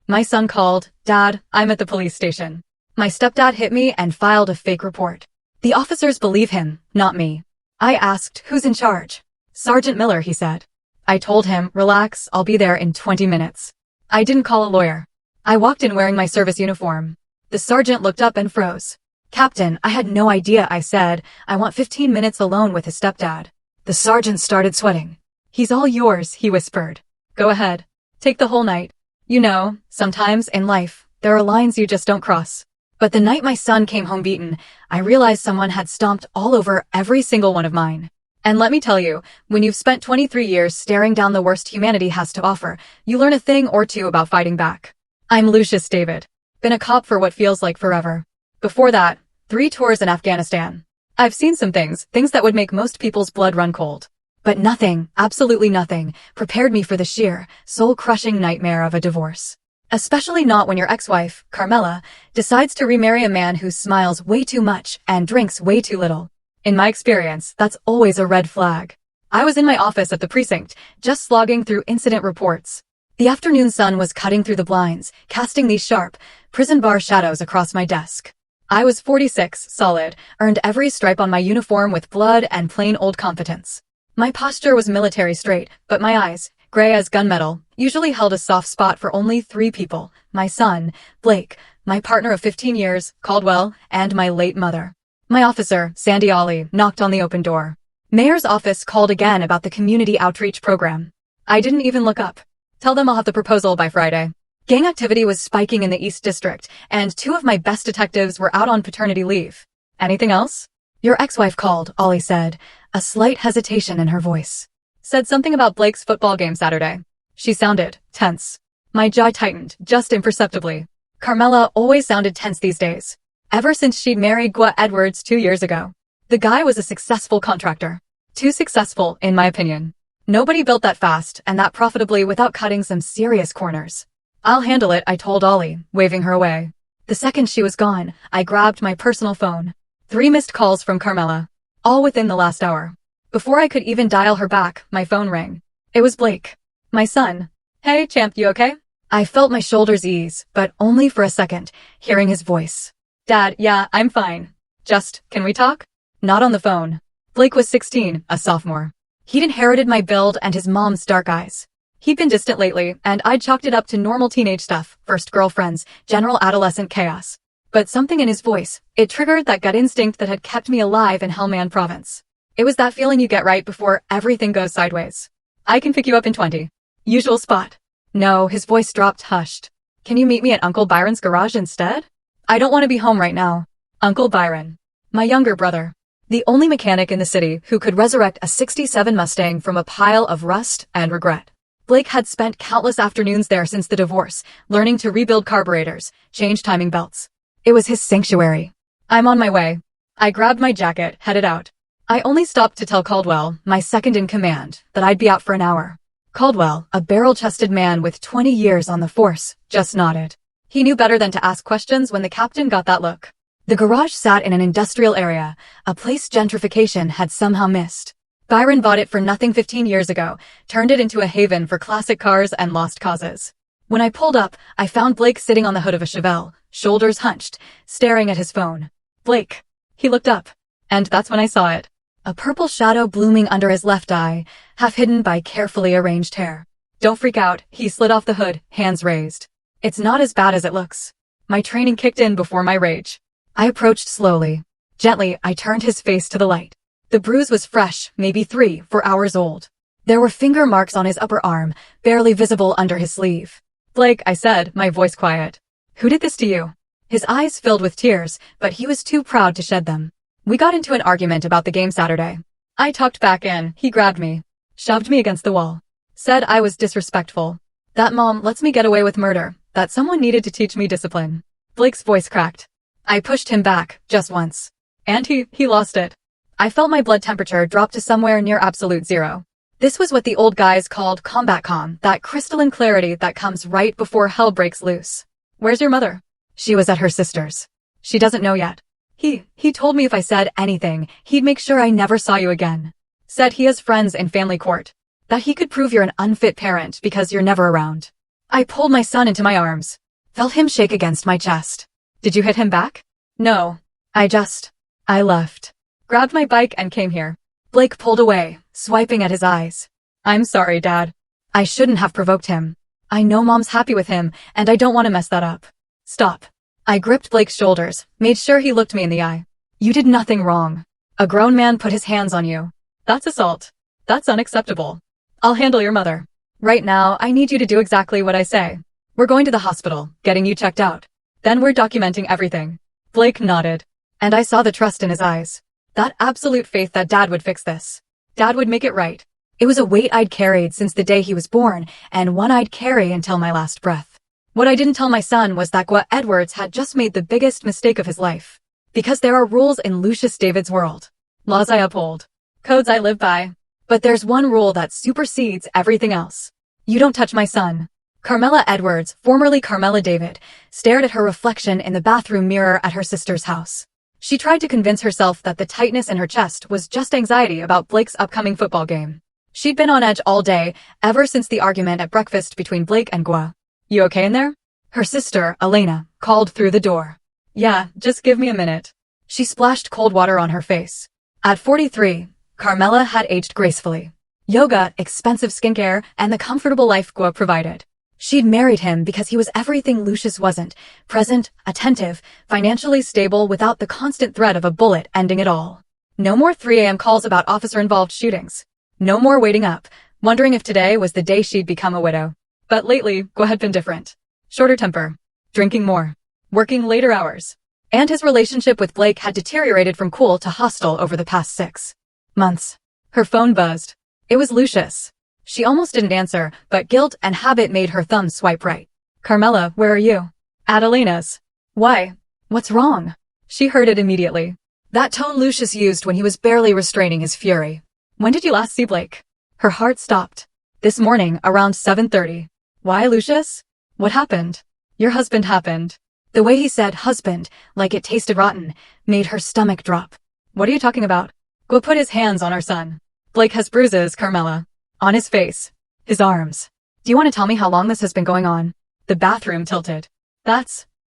My son called, "Dad, I'm at the police station." My stepdad hit me and filed a fake report. The officers believe him, not me. I asked, "Who's in charge?" "Sergeant Miller," he said. I told him, "Relax, I'll be there in 20 minutes." I didn't call a lawyer. I walked in wearing my service uniform. The sergeant looked up and froze. "Captain, I had no idea," I said. "I want 15 minutes alone with his stepdad." The sergeant started sweating. "He's all yours," he whispered. "Go ahead. Take the whole night. You know, sometimes in life, there are lines you just don't cross." But the night my son came home beaten, I realized someone had stomped all over every single one of mine. And let me tell you, when you've spent 23 years staring down the worst humanity has to offer, you learn a thing or two about fighting back. I'm Lucius David. Been a cop for what feels like forever. Before that, 3 tours in Afghanistan. I've seen some things that would make most people's blood run cold. But nothing, absolutely nothing, prepared me for the sheer, soul-crushing nightmare of a divorce. Especially not when your ex-wife, Carmela, decides to remarry a man who smiles way too much and drinks way too little. In my experience, that's always a red flag. I was in my office at the precinct, just slogging through incident reports. The afternoon sun was cutting through the blinds, casting these sharp, prison bar shadows across my desk. I was 46, solid, earned every stripe on my uniform with blood and plain old competence. My posture was military straight, but my eyes, gray as gunmetal, usually held a soft spot for only 3 people: my son, Blake, my partner of 15 years, Caldwell, and my late mother. My officer, Sandy Ollie, knocked on the open door. Mayor's office called again about the community outreach program. I didn't even look up. "Tell them I'll have the proposal by Friday." Gang activity was spiking in the East District, and 2 of my best detectives were out on paternity leave. "Anything else?" "Your ex-wife called," Ollie said, a slight hesitation in her voice. "Said something about Blake's football game Saturday." She sounded tense. My jaw tightened, just imperceptibly. Carmela always sounded tense these days. Ever since she'd married Gwa Edwards 2 years ago. The guy was a successful contractor. Too successful, in my opinion. Nobody built that fast and that profitably without cutting some serious corners. "I'll handle it," I told Ollie, waving her away. The second she was gone, I grabbed my personal phone. 3 missed calls from Carmela. All within the last hour. Before I could even dial her back, my phone rang. It was Blake. My son. "Hey, champ, you okay?" I felt my shoulders ease, but only for a second, hearing his voice. "Dad, yeah, I'm fine. Just, can we talk?" Not on the phone. Blake was 16, a sophomore. He'd inherited my build and his mom's dark eyes. He'd been distant lately, and I'd chalked it up to normal teenage stuff, first girlfriends, general adolescent chaos. But something in his voice, it triggered that gut instinct that had kept me alive in Hellman Province. It was that feeling you get right before everything goes sideways. "I can pick you up in 20. Usual spot." "No," his voice dropped hushed. "Can you meet me at Uncle Byron's garage instead?" "I don't want to be home right now." Uncle Byron. My younger brother. The only mechanic in the city who could resurrect a '67 Mustang from a pile of rust and regret. Blake had spent countless afternoons there since the divorce, learning to rebuild carburetors, change timing belts. It was his sanctuary. "I'm on my way." I grabbed my jacket, headed out. I only stopped to tell Caldwell, my second in command, that I'd be out for an hour. Caldwell, a barrel-chested man with 20 years on the force, just nodded. He knew better than to ask questions when the captain got that look. The garage sat in an industrial area, a place gentrification had somehow missed. Byron bought it for nothing 15 years ago, turned it into a haven for classic cars and lost causes. When I pulled up, I found Blake sitting on the hood of a Chevelle, shoulders hunched, staring at his phone. "Blake." He looked up. And that's when I saw it. A purple shadow blooming under his left eye, half hidden by carefully arranged hair. "Don't freak out," he slid off the hood, hands raised. "It's not as bad as it looks." My training kicked in before my rage. I approached slowly. Gently, I turned his face to the light. The bruise was fresh, maybe 3-4 hours old. There were finger marks on his upper arm, barely visible under his sleeve. "Blake," I said, my voice quiet. "Who did this to you?" His eyes filled with tears, but he was too proud to shed them. "We got into an argument about the game Saturday." I tucked back in, he grabbed me, shoved me against the wall, said I was disrespectful. "That mom lets me get away with murder, that someone needed to teach me discipline." Blake's voice cracked. I pushed him back, just once. And he lost it. I felt my blood temperature drop to somewhere near absolute zero. This was what the old guys called combat calm, that crystalline clarity that comes right before hell breaks loose. "Where's your mother?" "She was at her sister's." "She doesn't know yet." He told me if I said anything, he'd make sure I never saw you again. Said he has friends in family court. That he could prove you're an unfit parent because you're never around. I pulled my son into my arms. Felt him shake against my chest. Did you hit him back? No. I left. Grabbed my bike and came here. Blake pulled away, swiping at his eyes. I'm sorry, Dad. I shouldn't have provoked him. I know Mom's happy with him, and I don't want to mess that up. Stop. I gripped Blake's shoulders, made sure he looked me in the eye. You did nothing wrong. A grown man put his hands on you. That's assault. That's unacceptable. I'll handle your mother. Right now, I need you to do exactly what I say. We're going to the hospital, getting you checked out. Then we're documenting everything. Blake nodded. And I saw the trust in his eyes. That absolute faith that Dad would fix this. Dad would make it right. It was a weight I'd carried since the day he was born, and one I'd carry until my last breath. What I didn't tell my son was that Gwa Edwards had just made the biggest mistake of his life. Because there are rules in Lucius David's world. Laws I uphold. Codes I live by. But there's one rule that supersedes everything else. You don't touch my son. Carmela Edwards, formerly Carmela David, stared at her reflection in the bathroom mirror at her sister's house. She tried to convince herself that the tightness in her chest was just anxiety about Blake's upcoming football game. She'd been on edge all day, ever since the argument at breakfast between Blake and Gwa. You okay in there? Her sister, Elena, called through the door. Yeah, just give me a minute. She splashed cold water on her face. At 43, Carmela had aged gracefully. Yoga, expensive skincare, and the comfortable life Gwa provided. She'd married him because he was everything Lucius wasn't, present, attentive, financially stable without the constant threat of a bullet ending it all. No more 3 a.m. calls about officer-involved shootings. No more waiting up, wondering if today was the day she'd become a widow. But lately, Gwa had been different. Shorter temper, drinking more, working later hours. And his relationship with Blake had deteriorated from cool to hostile over the past 6 months. Her phone buzzed. It was Lucius. She almost didn't answer, but guilt and habit made her thumb swipe right. Carmela, where are you? At Elena's. Why? What's wrong? She heard it immediately. That tone Lucius used when he was barely restraining his fury. When did you last see Blake? Her heart stopped. This morning, around 7:30. Why, Lucius? What happened? Your husband happened. The way he said husband, like it tasted rotten, made her stomach drop. What are you talking about? Gwa put his hands on her son. Blake has bruises, Carmela. On his face. His arms. Do you want to tell me how long this has been going on? The bathroom tilted.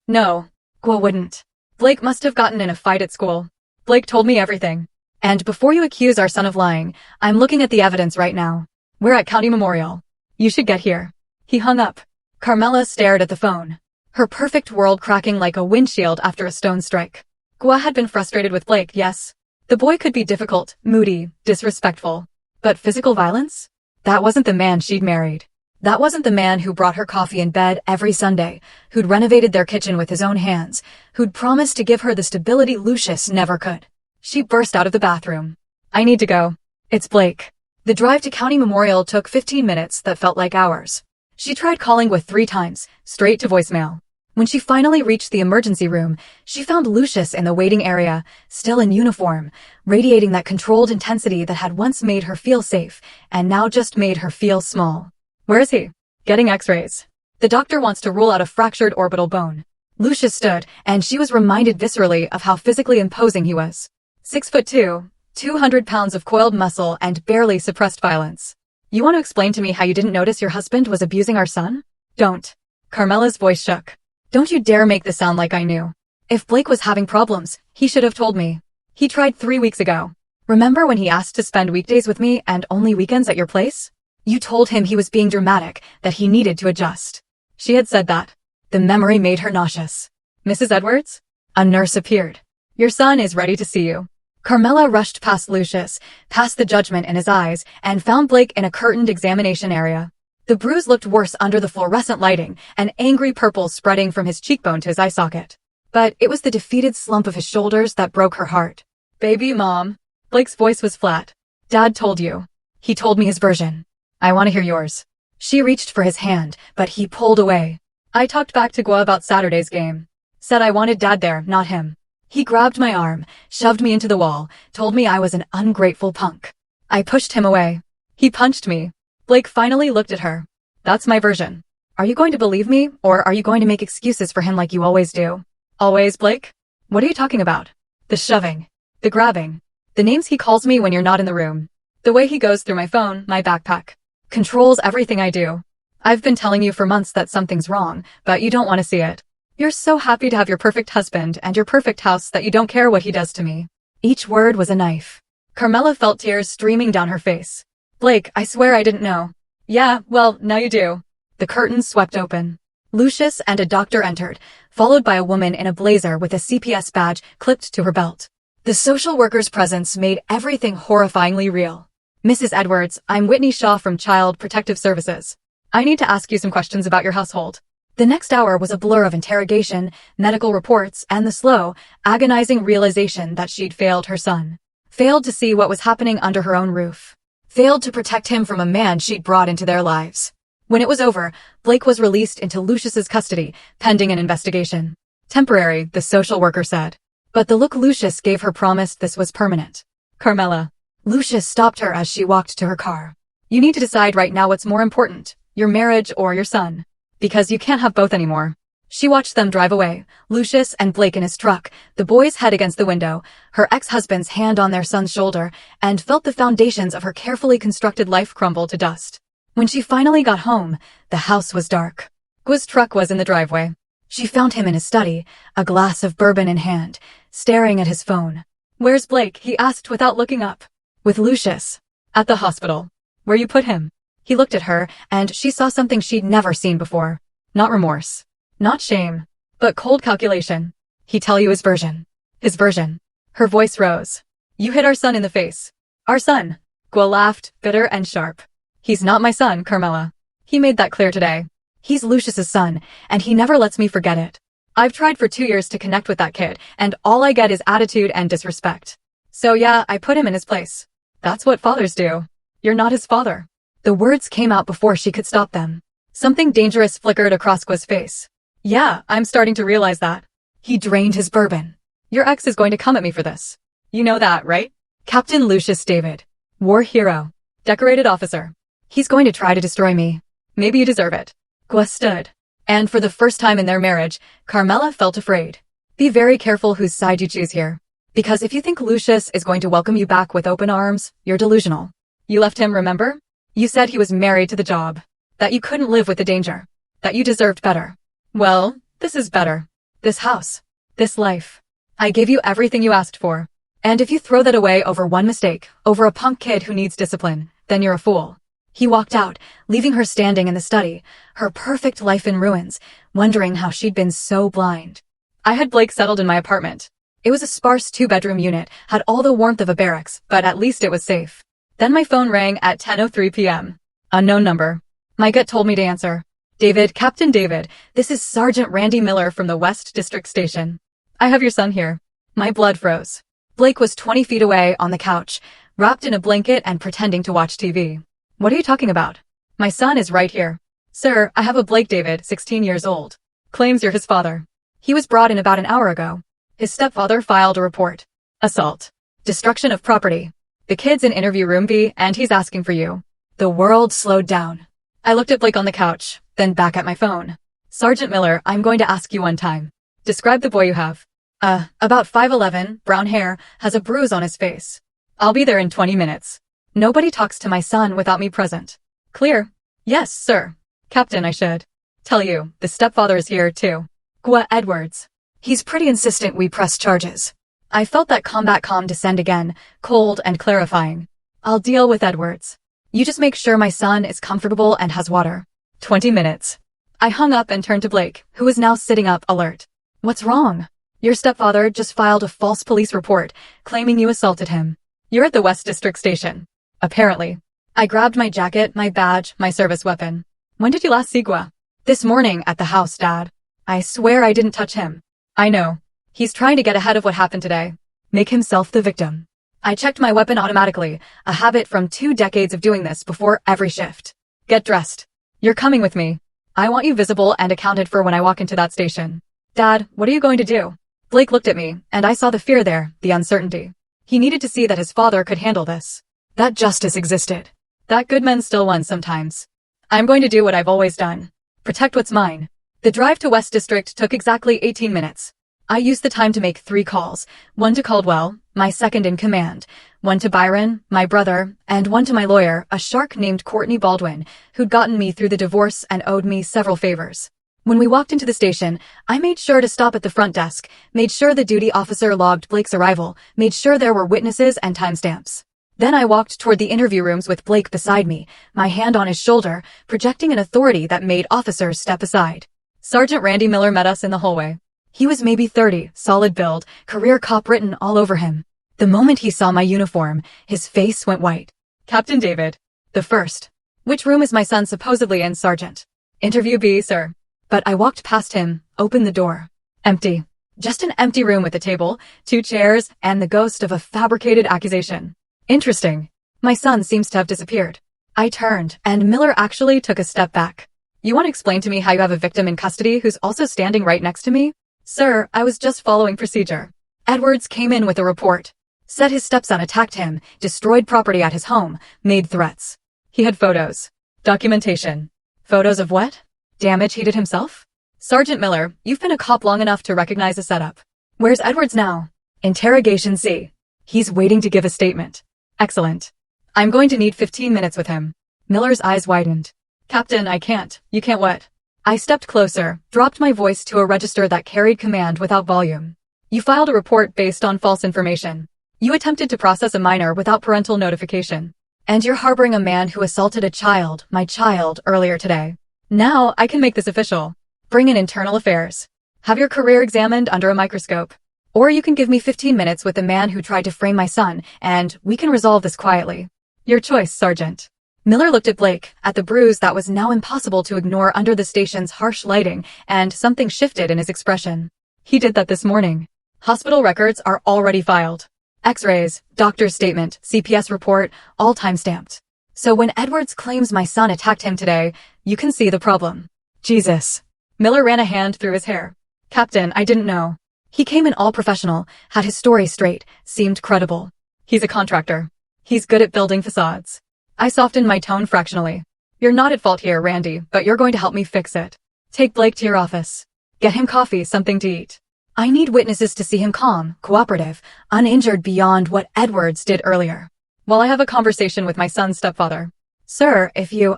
No. Gwa wouldn't. Blake must have gotten in a fight at school. Blake told me everything. And before you accuse our son of lying, I'm looking at the evidence right now. We're at County Memorial. You should get here. He hung up. Carmela stared at the phone. Her perfect world cracking like a windshield after a stone strike. Gwa had been frustrated with Blake, yes. The boy could be difficult, moody, disrespectful. But physical violence? That wasn't the man she'd married. That wasn't the man who brought her coffee in bed every Sunday, who'd renovated their kitchen with his own hands, who'd promised to give her the stability Lucius never could. She burst out of the bathroom. I need to go. It's Blake. The drive to County Memorial took 15 minutes that felt like hours. She tried calling with 3 times, straight to voicemail. When she finally reached the emergency room, she found Lucius in the waiting area, still in uniform, radiating that controlled intensity that had once made her feel safe, and now just made her feel small. Where is he? Getting x-rays. The doctor wants to rule out a fractured orbital bone. Lucius stood, and she was reminded viscerally of how physically imposing he was. 6'2", 200 pounds of coiled muscle and barely suppressed violence. You want to explain to me how you didn't notice your husband was abusing our son? Don't. Carmela's voice shook. Don't you dare make this sound like I knew. If Blake was having problems, he should have told me. He tried 3 weeks ago. Remember when he asked to spend weekdays with me and only weekends at your place? You told him he was being dramatic, that he needed to adjust. She had said that. The memory made her nauseous. Mrs. Edwards? A nurse appeared. Your son is ready to see you. Carmela rushed past Lucius, past the judgment in his eyes, and found Blake in a curtained examination area. The bruise looked worse under the fluorescent lighting, an angry purple spreading from his cheekbone to his eye socket. But it was the defeated slump of his shoulders that broke her heart. Baby Mom. Blake's voice was flat. Dad told you. He told me his version. I want to hear yours. She reached for his hand, but he pulled away. I talked back to Gwa about Saturday's game. Said I wanted Dad there, not him. He grabbed my arm, shoved me into the wall, told me I was an ungrateful punk. I pushed him away. He punched me. Blake finally looked at her. That's my version. Are you going to believe me, or are you going to make excuses for him like you always do? Always, Blake? What are you talking about? The shoving. The grabbing. The names he calls me when you're not in the room. The way he goes through my phone, my backpack. Controls everything I do. I've been telling you for months that something's wrong, but you don't want to see it. You're so happy to have your perfect husband and your perfect house that you don't care what he does to me. Each word was a knife. Carmela felt tears streaming down her face. Blake, I swear I didn't know. Yeah, well, now you do. The curtains swept open. Lucius and a doctor entered, followed by a woman in a blazer with a CPS badge clipped to her belt. The social worker's presence made everything horrifyingly real. Mrs. Edwards, I'm Whitney Shaw from Child Protective Services. I need to ask you some questions about your household. The next hour was a blur of interrogation, medical reports, and the slow, agonizing realization that she'd failed her son. Failed to see what was happening under her own roof. Failed to protect him from a man she'd brought into their lives. When it was over, Blake was released into Lucius's custody, pending an investigation. Temporary, the social worker said. But the look Lucius gave her promised this was permanent. Carmela. Lucius stopped her as she walked to her car. You need to decide right now what's more important, your marriage or your son. Because you can't have both anymore. She watched them drive away, Lucius and Blake in his truck, the boy's head against the window, her ex-husband's hand on their son's shoulder, and felt the foundations of her carefully constructed life crumble to dust. When she finally got home, the house was dark. Gua's truck was in the driveway. She found him in his study, a glass of bourbon in hand, staring at his phone. Where's Blake? He asked without looking up. With Lucius. At the hospital. Where you put him? He looked at her, and she saw something she'd never seen before. Not remorse. Not shame. But cold calculation. He'd tell you his version. His version. Her voice rose. You hit our son in the face. Our son. Gua laughed, bitter and sharp. He's not my son, Carmela. He made that clear today. He's Lucius's son, and he never lets me forget it. I've tried for 2 years to connect with that kid, and all I get is attitude and disrespect. So yeah, I put him in his place. That's what fathers do. You're not his father. The words came out before she could stop them. Something dangerous flickered across Gua's face. Yeah, I'm starting to realize that. He drained his bourbon. Your ex is going to come at me for this. You know that, right? Captain Lucius David. War hero. Decorated officer. He's going to try to destroy me. Maybe you deserve it. Gua stood. And for the first time in their marriage, Carmela felt afraid. Be very careful whose side you choose here. Because if you think Lucius is going to welcome you back with open arms, you're delusional. You left him, remember? You said he was married to the job. That you couldn't live with the danger. That you deserved better. Well, this is better. This house. This life. I gave you everything you asked for. And if you throw that away over one mistake, over a punk kid who needs discipline, then you're a fool. He walked out, leaving her standing in the study, her perfect life in ruins, wondering how she'd been so blind. I had Blake settled in my apartment. It was a sparse 2-bedroom unit, had all the warmth of a barracks, but at least it was safe. Then my phone rang at 10:03 p.m. Unknown number. My gut told me to answer. David, Captain David, this is Sergeant Randy Miller from the West District Station. I have your son here. My blood froze. Blake was 20 feet away on the couch, wrapped in a blanket and pretending to watch TV. What are you talking about? My son is right here. Sir, I have a Blake David, 16 years old. Claims you're his father. He was brought in about an hour ago. His stepfather filed a report. Assault. Destruction of property. The kid's in interview room B and he's asking for you. The world slowed down. I looked at Blake on the couch, then back at my phone. Sergeant Miller, I'm going to ask you one time. Describe the boy you have. About 5'11", brown hair, has a bruise on his face. I'll be there in 20 minutes. Nobody talks to my son without me present. Clear? Yes, sir. Captain, I should tell you, the stepfather is here too. Gua Edwards. He's pretty insistent we press charges. I felt that combat calm descend again, cold and clarifying. I'll deal with Edwards. You just make sure my son is comfortable and has water. 20 minutes. I hung up and turned to Blake, who was now sitting up, alert. What's wrong? Your stepfather just filed a false police report, claiming you assaulted him. You're at the West District Station. Apparently. I grabbed my jacket, my badge, my service weapon. When did you last see Gua? This morning at the house, Dad. I swear I didn't touch him. I know. He's trying to get ahead of what happened today. Make himself the victim. I checked my weapon automatically, a habit from 2 decades of doing this before every shift. Get dressed. You're coming with me. I want you visible and accounted for when I walk into that station. Dad, what are you going to do? Blake looked at me, and I saw the fear there, the uncertainty. He needed to see that his father could handle this. That justice existed. That good men still won sometimes. I'm going to do what I've always done. Protect what's mine. The drive to West District took exactly 18 minutes. I used the time to make 3 calls, one to Caldwell, my second in command, one to Byron, my brother, and one to my lawyer, a shark named Courtney Baldwin, who'd gotten me through the divorce and owed me several favors. When we walked into the station, I made sure to stop at the front desk, made sure the duty officer logged Blake's arrival, made sure there were witnesses and timestamps. Then I walked toward the interview rooms with Blake beside me, my hand on his shoulder, projecting an authority that made officers step aside. Sergeant Randy Miller met us in the hallway. He was maybe 30, solid build, career cop written all over him. The moment he saw my uniform, his face went white. Captain David. The first. Which room is my son supposedly in, Sergeant? Interview B, sir. But I walked past him, opened the door. Empty. Just an empty room with a table, 2 chairs, and the ghost of a fabricated accusation. Interesting. My son seems to have disappeared. I turned, and Miller actually took a step back. You want to explain to me how you have a victim in custody who's also standing right next to me? Sir, I was just following procedure. Edwards came in with a report. Said his stepson attacked him, destroyed property at his home, made threats. He had photos. Documentation. Photos of what? Damage he did himself? Sergeant Miller, you've been a cop long enough to recognize a setup. Where's Edwards now? Interrogation C. He's waiting to give a statement. Excellent. I'm going to need 15 minutes with him. Miller's eyes widened. Captain, I can't. You can't what? I stepped closer, dropped my voice to a register that carried command without volume. You filed a report based on false information. You attempted to process a minor without parental notification. And you're harboring a man who assaulted a child, my child, earlier today. Now I can make this official. Bring in internal affairs. Have your career examined under a microscope. Or you can give me 15 minutes with the man who tried to frame my son, and we can resolve this quietly. Your choice, Sergeant. Miller looked at Blake, at the bruise that was now impossible to ignore under the station's harsh lighting, and something shifted in his expression. He did that this morning. Hospital records are already filed. X-rays, doctor's statement, CPS report, all time-stamped. So when Edwards claims my son attacked him today, you can see the problem. Jesus. Miller ran a hand through his hair. Captain, I didn't know. He came in all professional, had his story straight, seemed credible. He's a contractor. He's good at building facades. I softened my tone fractionally. You're not at fault here, Randy, but you're going to help me fix it. Take Blake to your office. Get him coffee, something to eat. I need witnesses to see him calm, cooperative, uninjured beyond what Edwards did earlier. While I have a conversation with my son's stepfather. Sir,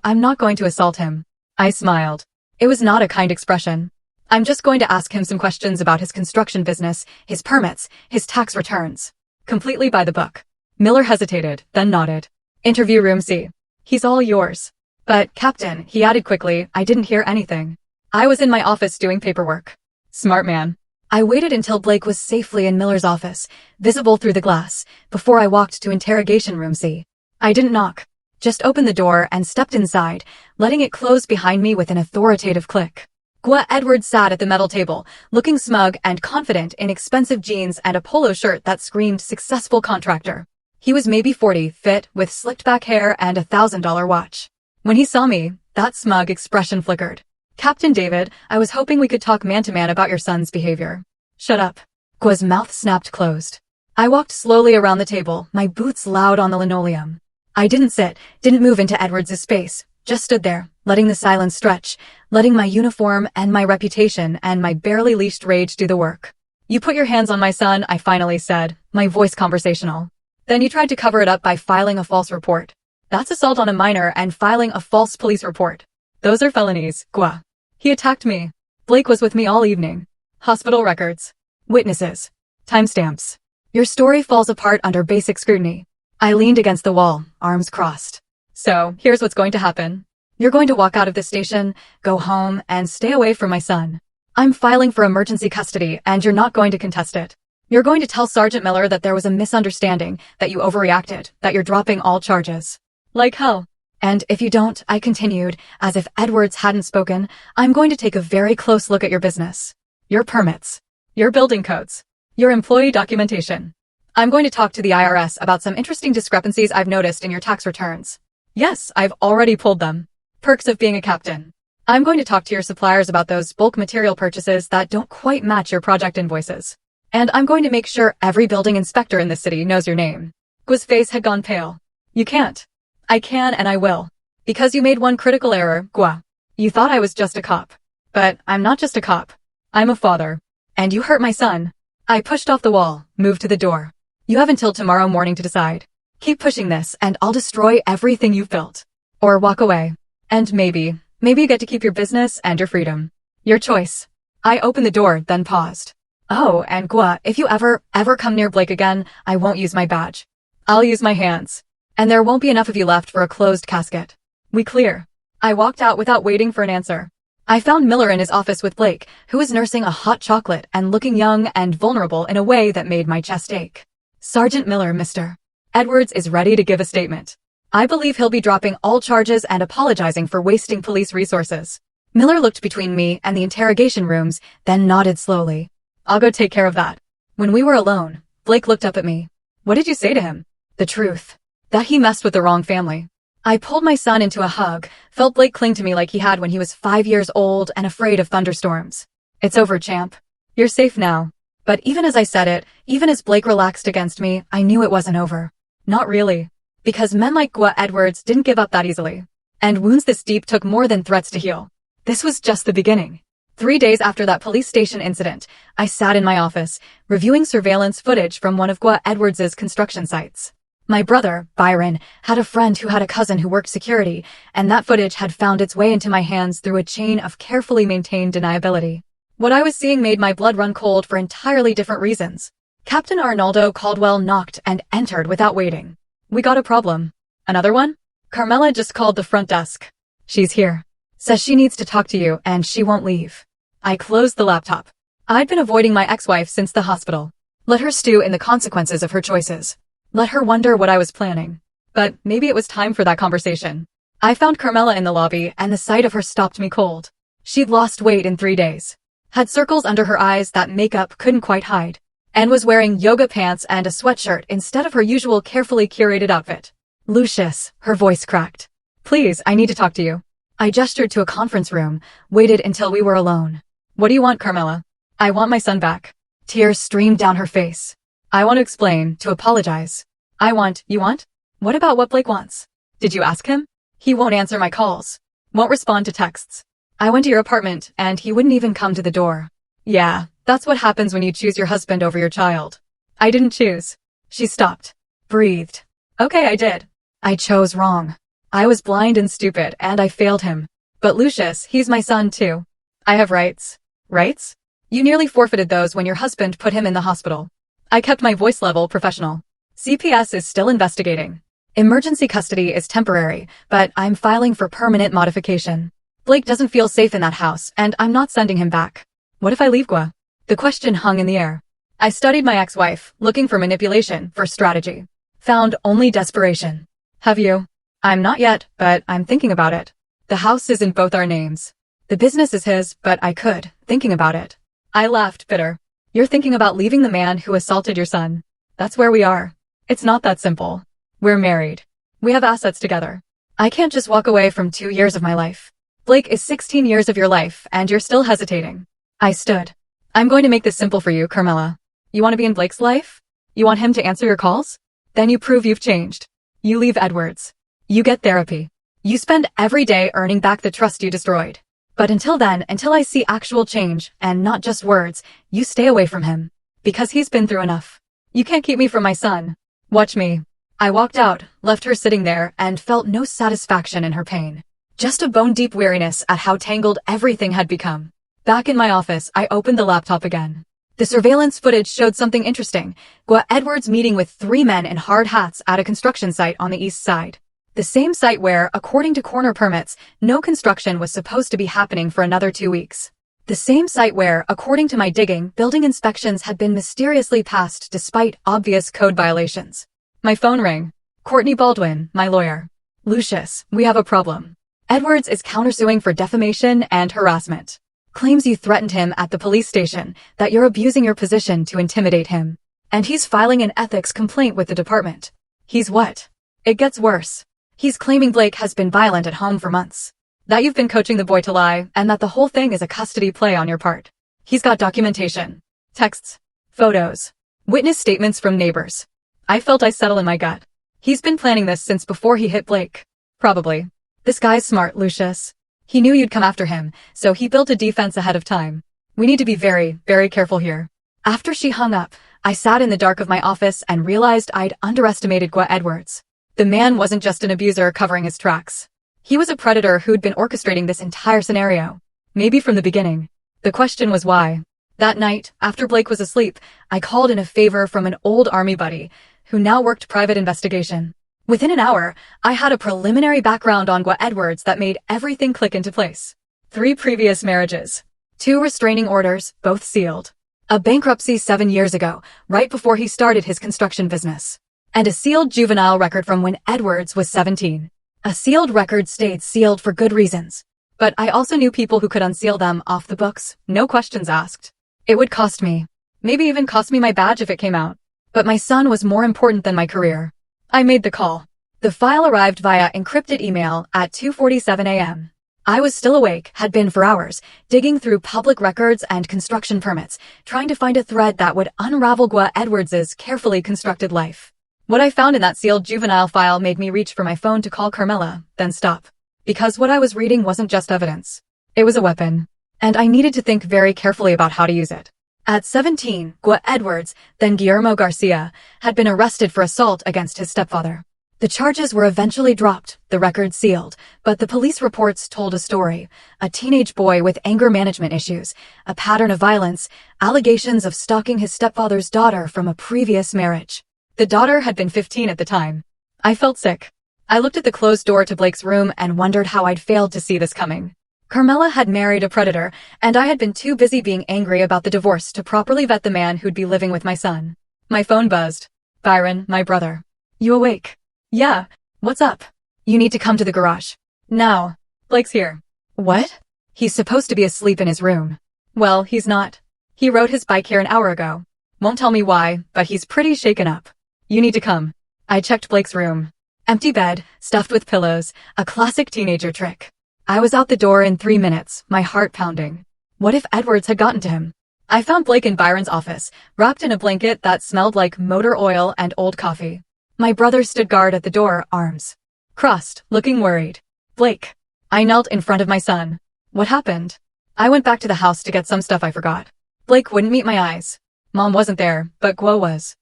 I'm not going to assault him. I smiled. It was not a kind expression. I'm just going to ask him some questions about his construction business, his permits, his tax returns. Completely by the book. Miller hesitated, then nodded. Interview room C. He's all yours. But, Captain, he added quickly, I didn't hear anything. I was in my office doing paperwork. Smart man. I waited until Blake was safely in Miller's office, visible through the glass, before I walked to interrogation room C. I didn't knock. Just opened the door and stepped inside, letting it close behind me with an authoritative click. Edwards sat at the metal table, looking smug and confident in expensive jeans and a polo shirt that screamed successful contractor. He was maybe 40, fit, with slicked back hair and a $1,000 watch. When he saw me, that smug expression flickered. Captain David, I was hoping we could talk man-to-man about your son's behavior. Shut up. Gua's mouth snapped closed. I walked slowly around the table, my boots loud on the linoleum. I didn't move into Edwards' space, just stood there, letting the silence stretch, letting my uniform and my reputation and my barely leashed rage do the work. You put your hands on my son, I finally said, my voice conversational. Then you tried to cover it up by filing a false report. That's assault on a minor and filing a false police report. Those are felonies, Gua. He attacked me. Blake was with me all evening. Hospital records. Witnesses. Timestamps. Your story falls apart under basic scrutiny. I leaned against the wall, arms crossed. So, here's what's going to happen. You're going to walk out of the station, go home, and stay away from my son. I'm filing for emergency custody, and you're not going to contest it. You're going to tell Sergeant Miller that there was a misunderstanding, that you overreacted, that you're dropping all charges. Like hell. And if you don't, I continued, as if Edwards hadn't spoken, I'm going to take a very close look at your business. Your permits. Your building codes. Your employee documentation. I'm going to talk to the IRS about some interesting discrepancies I've noticed in your tax returns. Yes, I've already pulled them. Perks of being a captain. I'm going to talk to your suppliers about those bulk material purchases that don't quite match your project invoices. And I'm going to make sure every building inspector in the city knows your name. Gua's face had gone pale. You can't. I can and I will. Because you made one critical error, Gua. You thought I was just a cop. But I'm not just a cop. I'm a father. And you hurt my son. I pushed off the wall, moved to the door. You have until tomorrow morning to decide. Keep pushing this and I'll destroy everything you've built. Or walk away. And maybe you get to keep your business and your freedom. Your choice. I opened the door, then paused. Oh, and Gwa, if you ever come near Blake again, I won't use my badge. I'll use my hands. And there won't be enough of you left for a closed casket. We clear. I walked out without waiting for an answer. I found Miller in his office with Blake, who was nursing a hot chocolate and looking young and vulnerable in a way that made my chest ache. Sergeant Miller, Mr. Edwards is ready to give a statement. I believe he'll be dropping all charges and apologizing for wasting police resources. Miller looked between me and the interrogation rooms, then nodded slowly. I'll go take care of that. When we were alone, Blake looked up at me. What did you say to him? The truth. That he messed with the wrong family. I pulled my son into a hug, felt Blake cling to me like he had when he was 5 years old and afraid of thunderstorms. It's over, champ. You're safe now. But even as I said it, even as Blake relaxed against me, I knew it wasn't over. Not really. Because men like Gwa Edwards didn't give up that easily. And wounds this deep took more than threats to heal. This was just the beginning. 3 days after that police station incident, I sat in my office, reviewing surveillance footage from one of Gwa Edwards' construction sites. My brother, Byron, had a friend who had a cousin who worked security, and that footage had found its way into my hands through a chain of carefully maintained deniability. What I was seeing made my blood run cold for entirely different reasons. Captain Arnaldo Caldwell knocked and entered without waiting. We got a problem. Another one? Carmela just called the front desk. She's here. Says she needs to talk to you and she won't leave. I closed the laptop. I'd been avoiding my ex-wife since the hospital. Let her stew in the consequences of her choices. Let her wonder what I was planning. But maybe it was time for that conversation. I found Carmela in the lobby and the sight of her stopped me cold. She'd lost weight in 3 days. Had circles under her eyes that makeup couldn't quite hide. And was wearing yoga pants and a sweatshirt instead of her usual carefully curated outfit. Lucius, her voice cracked. Please, I need to talk to you. I gestured to a conference room, waited until we were alone. What do you want, Carmela? I want my son back. Tears streamed down her face. I want to explain, to apologize. You want? What about what Blake wants? Did you ask him? He won't answer my calls. Won't respond to texts. I went to your apartment and he wouldn't even come to the door. Yeah, that's what happens when you choose your husband over your child. I didn't choose. She stopped. Breathed. Okay, I did. I chose wrong. I was blind and stupid and I failed him. But Lucius, he's my son too. I have rights. Rights? You nearly forfeited those when your husband put him in the hospital. I kept my voice level professional. CPS is still investigating. Emergency custody is temporary, but I'm filing for permanent modification. Blake doesn't feel safe in that house, and I'm not sending him back. What if I leave Gwa? The question hung in the air. I studied my ex-wife, looking for manipulation, for strategy. Found only desperation. Have you? I'm not yet, but I'm thinking about it. The house is in both our names. The business is his, but I could, thinking about it. I laughed, bitter. You're thinking about leaving the man who assaulted your son. That's where we are. It's not that simple. We're married. We have assets together. I can't just walk away from 2 years of my life. Blake is 16 years of your life, and you're still hesitating. I stood. I'm going to make this simple for you, Carmela. You want to be in Blake's life? You want him to answer your calls? Then you prove you've changed. You leave Edwards. You get therapy. You spend every day earning back the trust you destroyed. But until then, until I see actual change, and not just words, you stay away from him. Because he's been through enough. You can't keep me from my son. Watch me. I walked out, left her sitting there, and felt no satisfaction in her pain. Just a bone-deep weariness at how tangled everything had become. Back in my office, I opened the laptop again. The surveillance footage showed something interesting. Gwa Edwards meeting with 3 men in hard hats at a construction site on the east side. The same site where, according to corner permits, no construction was supposed to be happening for another 2 weeks. The same site where, according to my digging, building inspections had been mysteriously passed despite obvious code violations. My phone rang. Courtney Baldwin, my lawyer. Lucius, we have a problem. Edwards is countersuing for defamation and harassment. Claims you threatened him at the police station, that you're abusing your position to intimidate him. And he's filing an ethics complaint with the department. He's what? It gets worse. He's claiming Blake has been violent at home for months. That you've been coaching the boy to lie, and that the whole thing is a custody play on your part. He's got documentation. Texts. Photos. Witness statements from neighbors. I felt I settle in my gut. He's been planning this since before he hit Blake. Probably. This guy's smart, Lucius. He knew you'd come after him, so he built a defense ahead of time. We need to be very, very careful here. After she hung up, I sat in the dark of my office and realized I'd underestimated Gwa Edwards. The man wasn't just an abuser covering his tracks. He was a predator who'd been orchestrating this entire scenario. Maybe from the beginning. The question was why. That night, after Blake was asleep, I called in a favor from an old army buddy, who now worked private investigation. Within an hour, I had a preliminary background on Gwa Edwards that made everything click into place. 3 previous marriages. 2 restraining orders, both sealed. A bankruptcy 7 years ago, right before he started his construction business. And a sealed juvenile record from when Edwards was 17. A sealed record stayed sealed for good reasons. But I also knew people who could unseal them off the books, no questions asked. It would cost me. Maybe even cost me my badge if it came out. But my son was more important than my career. I made the call. The file arrived via encrypted email at 2:47 a.m. I was still awake, had been for hours, digging through public records and construction permits, trying to find a thread that would unravel Gwa Edwards's carefully constructed life. What I found in that sealed juvenile file made me reach for my phone to call Carmela, then stop. Because what I was reading wasn't just evidence. It was a weapon. And I needed to think very carefully about how to use it. At 17, Gwa Edwards, then Guillermo Garcia, had been arrested for assault against his stepfather. The charges were eventually dropped, the record sealed, but the police reports told a story. A teenage boy with anger management issues, a pattern of violence, allegations of stalking his stepfather's daughter from a previous marriage. The daughter had been 15 at the time. I felt sick. I looked at the closed door to Blake's room and wondered how I'd failed to see this coming. Carmela had married a predator, and I had been too busy being angry about the divorce to properly vet the man who'd be living with my son. My phone buzzed. Byron, my brother. You awake? Yeah. What's up? You need to come to the garage. Now. Blake's here. What? He's supposed to be asleep in his room. Well, he's not. He rode his bike here an hour ago. Won't tell me why, but he's pretty shaken up. You need to come. I checked Blake's room. Empty bed, stuffed with pillows, a classic teenager trick. I was out the door in 3 minutes, my heart pounding. What if Edwards had gotten to him? I found Blake in Byron's office, wrapped in a blanket that smelled like motor oil and old coffee. My brother stood guard at the door, arms crossed, looking worried. Blake. I knelt in front of my son. What happened? I went back to the house to get some stuff I forgot. Blake wouldn't meet my eyes. Mom wasn't there, but Gwa was.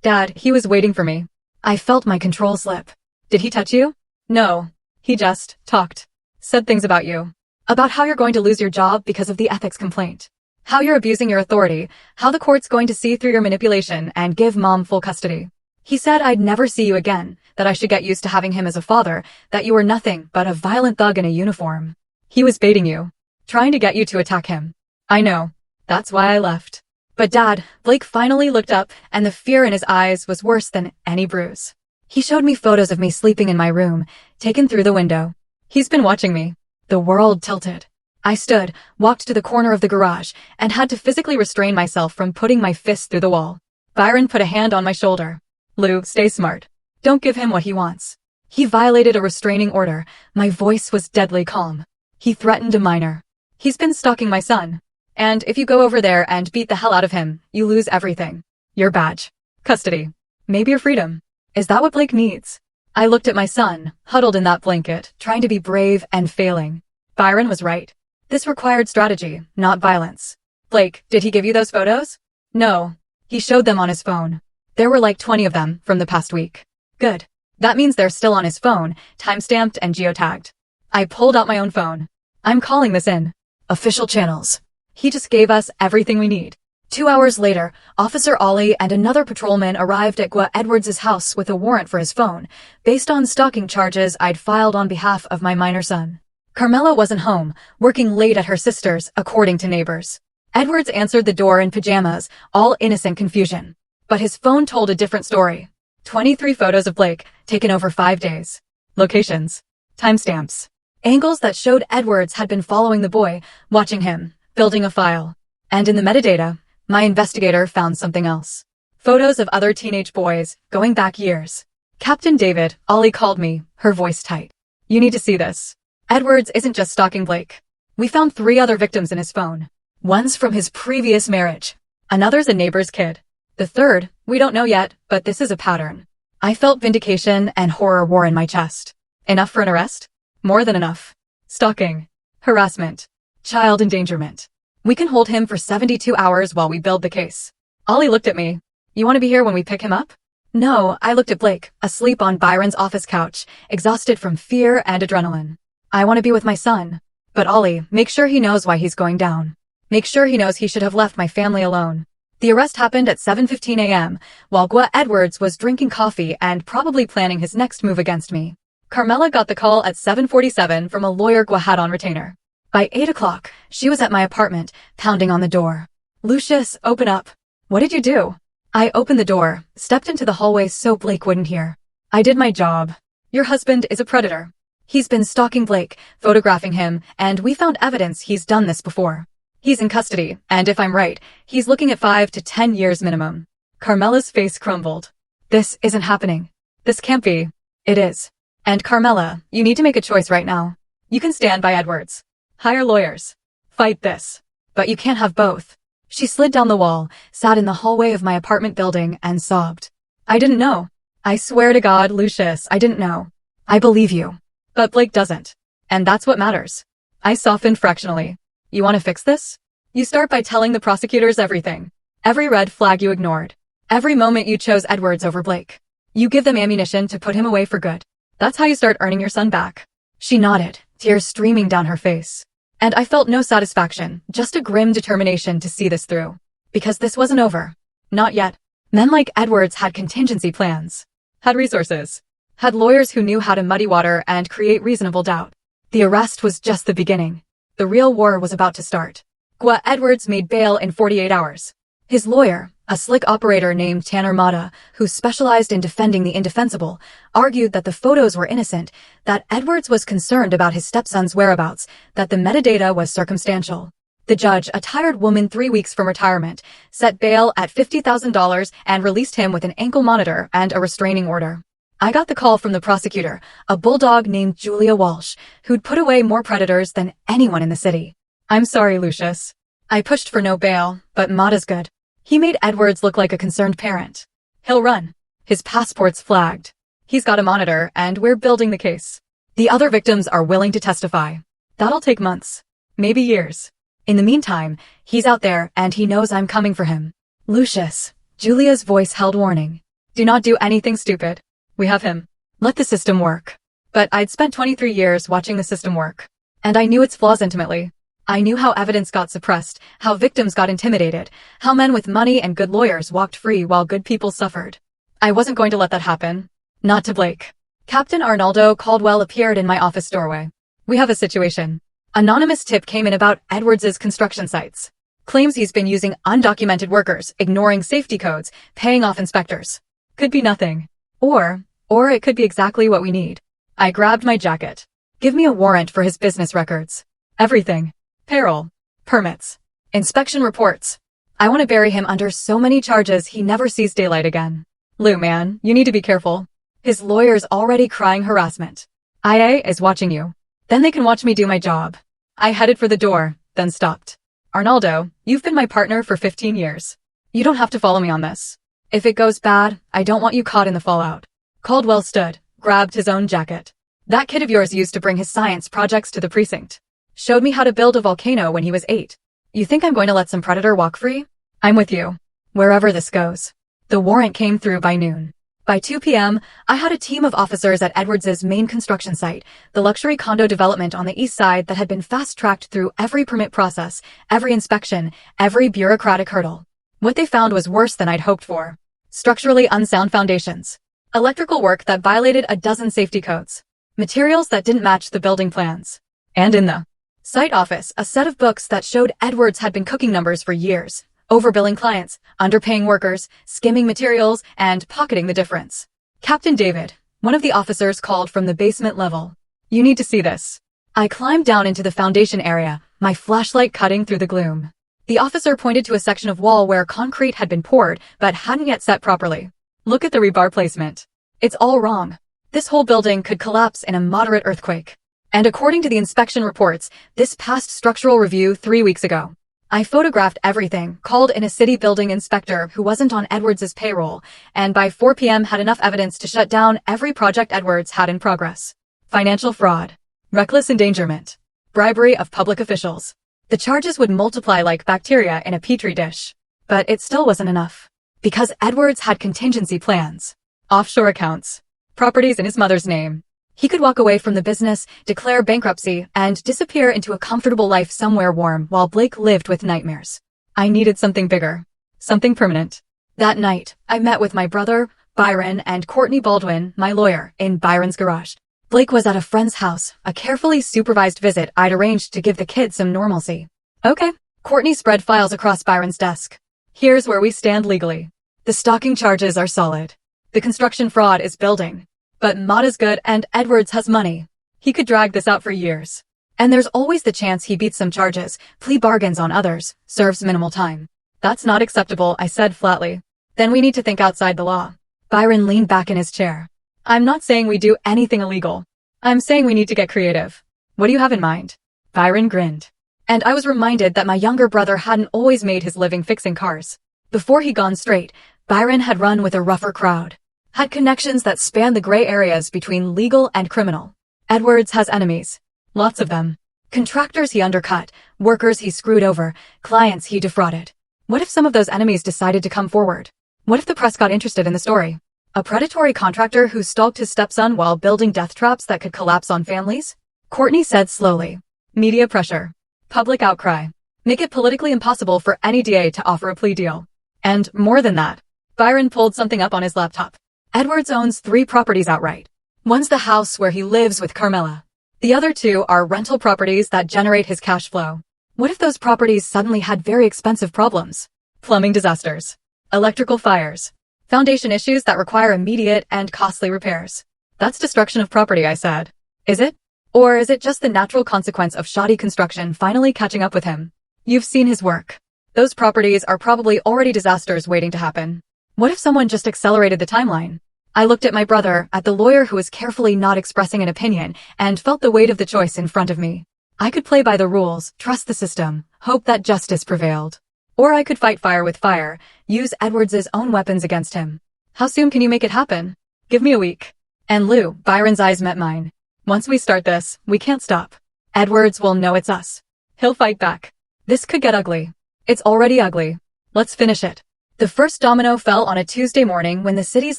Dad, he was waiting for me. I felt my control slip. Did he touch you? No. He just talked. Said things about you. About how you're going to lose your job because of the ethics complaint. How you're abusing your authority, how the court's going to see through your manipulation and give Mom full custody. He said I'd never see you again, that I should get used to having him as a father, that you were nothing but a violent thug in a uniform. He was baiting you. Trying to get you to attack him. I know. That's why I left. But Dad, Blake finally looked up, and the fear in his eyes was worse than any bruise. He showed me photos of me sleeping in my room, taken through the window. He's been watching me. The world tilted. I stood, walked to the corner of the garage, and had to physically restrain myself from putting my fist through the wall. Byron put a hand on my shoulder. Lou, stay smart. Don't give him what he wants. He violated a restraining order. My voice was deadly calm. He threatened a minor. He's been stalking my son. And if you go over there and beat the hell out of him, you lose everything. Your badge. Custody. Maybe your freedom. Is that what Blake needs? I looked at my son, huddled in that blanket, trying to be brave and failing. Byron was right. This required strategy, not violence. Blake, did he give you those photos? No. He showed them on his phone. There were like 20 of them from the past week. Good. That means they're still on his phone, time-stamped and geotagged. I pulled out my own phone. I'm calling this in. Official channels. He just gave us everything we need. 2 hours later, Officer Ollie and another patrolman arrived at Gwa Edwards' house with a warrant for his phone, based on stalking charges I'd filed on behalf of my minor son. Carmela wasn't home, working late at her sister's, according to neighbors. Edwards answered the door in pajamas, all innocent confusion. But his phone told a different story. 23 photos of Blake, taken over 5 days. Locations. Timestamps. Angles that showed Edwards had been following the boy, watching him, building a file. And in the metadata, my investigator found something else. Photos of other teenage boys, going back years. Captain David, Ollie called me, her voice tight. You need to see this. Edwards isn't just stalking Blake. We found 3 other victims in his phone. One's from his previous marriage. Another's a neighbor's kid. The third, we don't know yet, but this is a pattern. I felt vindication and horror war in my chest. Enough for an arrest? More than enough. Stalking. Harassment. Child endangerment. We can hold him for 72 hours while we build the case. Ollie looked at me. You want to be here when we pick him up? No, I looked at Blake, asleep on Byron's office couch, exhausted from fear and adrenaline. I want to be with my son. But Ollie, make sure he knows why he's going down. Make sure he knows he should have left my family alone. The arrest happened at 7:15 a.m., while Gwa Edwards was drinking coffee and probably planning his next move against me. Carmela got the call at 7:47 from a lawyer Gwa had on retainer. By 8 o'clock, she was at my apartment, pounding on the door. Lucius, open up. What did you do? I opened the door, stepped into the hallway so Blake wouldn't hear. I did my job. Your husband is a predator. He's been stalking Blake, photographing him, and we found evidence he's done this before. He's in custody, and if I'm right, he's looking at 5 to 10 years minimum. Carmela's face crumbled. This isn't happening. This can't be. It is. And Carmela, you need to make a choice right now. You can stand by Edwards. Hire lawyers. Fight this. But you can't have both. She slid down the wall, sat in the hallway of my apartment building, and sobbed. I didn't know. I swear to God, Lucius, I didn't know. I believe you. But Blake doesn't. And that's what matters. I softened fractionally. You want to fix this? You start by telling the prosecutors everything. Every red flag you ignored. Every moment you chose Edwards over Blake. You give them ammunition to put him away for good. That's how you start earning your son back. She nodded, tears streaming down her face. And I felt no satisfaction, just a grim determination to see this through. Because this wasn't over. Not yet. Men like Edwards had contingency plans. Had resources. Had lawyers who knew how to muddy water and create reasonable doubt. The arrest was just the beginning. The real war was about to start. Gwa Edwards made bail in 48 hours. His lawyer, a slick operator named Tanner Mata, who specialized in defending the indefensible, argued that the photos were innocent, that Edwards was concerned about his stepson's whereabouts, that the metadata was circumstantial. The judge, a tired woman 3 weeks from retirement, set bail at $50,000 and released him with an ankle monitor and a restraining order. I got the call from the prosecutor, a bulldog named Julia Walsh, who'd put away more predators than anyone in the city. I'm sorry, Lucius. I pushed for no bail, but Mata's good. He made Edwards look like a concerned parent. He'll run. His passport's flagged. He's got a monitor, and we're building the case. The other victims are willing to testify. That'll take months. Maybe years. In the meantime, he's out there, and he knows I'm coming for him. Lucius. Julia's voice held warning. Do not do anything stupid. We have him. Let the system work. But I'd spent 23 years watching the system work. And I knew its flaws intimately. I knew how evidence got suppressed, how victims got intimidated, how men with money and good lawyers walked free while good people suffered. I wasn't going to let that happen. Not to Blake. Captain Arnaldo Caldwell appeared in my office doorway. We have a situation. Anonymous tip came in about Edwards's construction sites. Claims he's been using undocumented workers, ignoring safety codes, paying off inspectors. Could be nothing. Or it could be exactly what we need. I grabbed my jacket. Give me a warrant for his business records. Everything. Payroll. Permits. Inspection reports. I want to bury him under so many charges he never sees daylight again. Lou, man, you need to be careful. His lawyer's already crying harassment. IA is watching you. Then they can watch me do my job. I headed for the door, then stopped. Arnaldo, you've been my partner for 15 years. You don't have to follow me on this. If it goes bad, I don't want you caught in the fallout. Caldwell stood, grabbed his own jacket. That kid of yours used to bring his science projects to the precinct. Showed me how to build a volcano when he was 8. You think I'm going to let some predator walk free? I'm with you. Wherever this goes. The warrant came through by noon. By 2 p.m., I had a team of officers at Edwards's main construction site, the luxury condo development on the east side that had been fast-tracked through every permit process, every inspection, every bureaucratic hurdle. What they found was worse than I'd hoped for. Structurally unsound foundations. Electrical work that violated a dozen safety codes. Materials that didn't match the building plans. And in the site office, a set of books that showed Edwards had been cooking numbers for years, overbilling clients, underpaying workers, skimming materials, and pocketing the difference. Captain David, one of the officers, called from the basement level. You need to see this. I climbed down into the foundation area, my flashlight cutting through the gloom. The officer pointed to a section of wall where concrete had been poured but hadn't yet set properly. Look at the rebar placement. It's all wrong. This whole building could collapse in a moderate earthquake. And according to the inspection reports, this passed structural review 3 weeks ago. I photographed everything, called in a city building inspector who wasn't on Edwards's payroll, and by 4 p.m. had enough evidence to shut down every project Edwards had in progress. Financial fraud. Reckless endangerment. Bribery of public officials. The charges would multiply like bacteria in a petri dish. But it still wasn't enough. Because Edwards had contingency plans. Offshore accounts. Properties in his mother's name. He could walk away from the business, declare bankruptcy, and disappear into a comfortable life somewhere warm while Blake lived with nightmares. I needed something bigger. Something permanent. That night, I met with my brother, Byron, and Courtney Baldwin, my lawyer, in Byron's garage. Blake was at a friend's house, a carefully supervised visit I'd arranged to give the kids some normalcy. Okay. Courtney spread files across Byron's desk. Here's where we stand legally. The stalking charges are solid. The construction fraud is building. But Maud is good and Edwards has money. He could drag this out for years. And there's always the chance he beats some charges, plea bargains on others, serves minimal time. That's not acceptable, I said flatly. Then we need to think outside the law. Byron leaned back in his chair. I'm not saying we do anything illegal. I'm saying we need to get creative. What do you have in mind? Byron grinned. And I was reminded that my younger brother hadn't always made his living fixing cars. Before he'd gone straight, Byron had run with a rougher crowd. Had connections that spanned the gray areas between legal and criminal. Edwards has enemies. Lots of them. Contractors he undercut, workers he screwed over, clients he defrauded. What if some of those enemies decided to come forward? What if the press got interested in the story? A predatory contractor who stalked his stepson while building death traps that could collapse on families? Courtney said slowly. Media pressure. Public outcry. Make it politically impossible for any DA to offer a plea deal. And more than that. Byron pulled something up on his laptop. Edwards owns 3 properties outright. One's the house where he lives with Carmela. The other 2 are rental properties that generate his cash flow. What if those properties suddenly had very expensive problems? Plumbing disasters. Electrical fires. Foundation issues that require immediate and costly repairs. That's destruction of property, I said. Is it? Or is it just the natural consequence of shoddy construction finally catching up with him? You've seen his work. Those properties are probably already disasters waiting to happen. What if someone just accelerated the timeline? I looked at my brother, at the lawyer who was carefully not expressing an opinion, and felt the weight of the choice in front of me. I could play by the rules, trust the system, hope that justice prevailed. Or I could fight fire with fire, use Edwards' own weapons against him. How soon can you make it happen? Give me a week. And Lou, Byron's eyes met mine. Once we start this, we can't stop. Edwards will know it's us. He'll fight back. This could get ugly. It's already ugly. Let's finish it. The first domino fell on a Tuesday morning when the city's